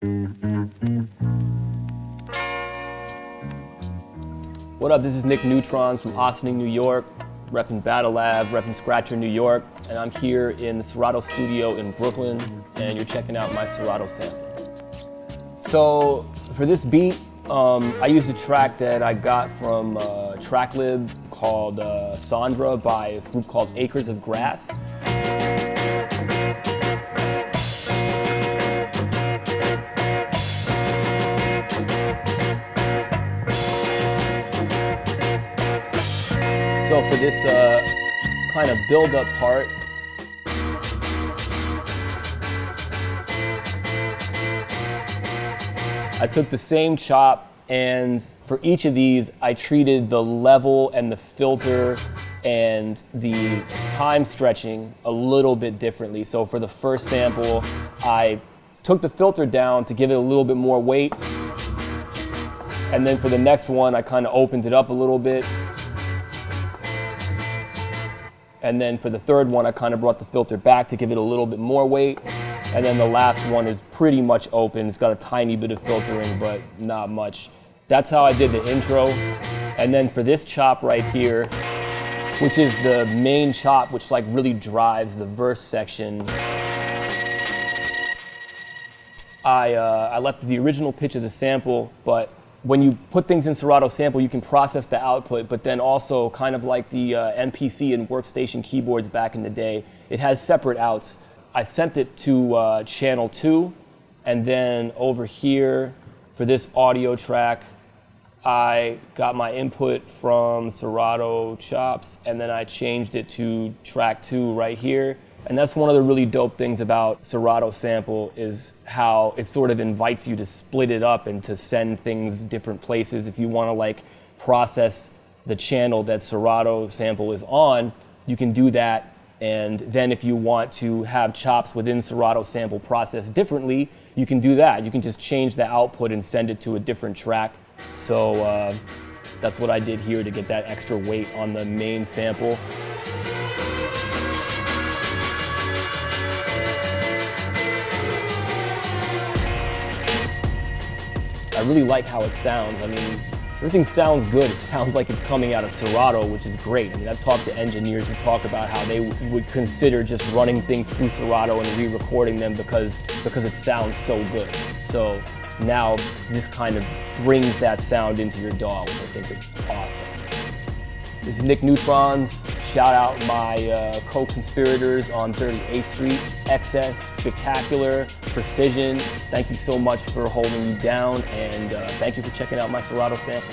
What up, this is Neutronz from Ossining, New York, repping Battle Lab, repping Scratcher, New York, and I'm here in the Serato studio in Brooklyn, and you're checking out my Serato sample. So, for this beat, I used a track that I got from Tracklib called Sandra by this group called Acres of Grass. So for this kind of build-up part, I took the same chop, and for each of these, I treated the level and the filter and the time stretching a little bit differently. So for the first sample, I took the filter down to give it a little bit more weight. And then for the next one, I kind of opened it up a little bit. And then for the third one, I kind of brought the filter back to give it a little bit more weight. And then the last one is pretty much open. It's got a tiny bit of filtering, but not much. That's how I did the intro. And then for this chop right here, which is the main chop, which like really drives the verse section, I left the original pitch of the sample, but when you put things in Serato Sample, you can process the output, but then also kind of like the MPC and workstation keyboards back in the day, it has separate outs. I sent it to channel 2, and then over here for this audio track, I got my input from Serato chops, and then I changed it to track 2 right here. And that's one of the really dope things about Serato Sample is how it sort of invites you to split it up and to send things different places. If you want to like process the channel that Serato Sample is on, you can do that. And then if you want to have chops within Serato Sample processed differently, you can do that. You can just change the output and send it to a different track. So that's what I did here to get that extra weight on the main sample. I really like how it sounds. I mean, everything sounds good. It sounds like it's coming out of Serato, which is great. I mean, I've talked to engineers who talk about how they would consider just running things through Serato and re-recording them because it sounds so good. So now this kind of brings that sound into your DAW, which I think is awesome. This is Neutronz. Shout out my co-conspirators on 38th Street, Excess, Spectacular, Precision. Thank you so much for holding me down, and thank you for checking out my Serato sample.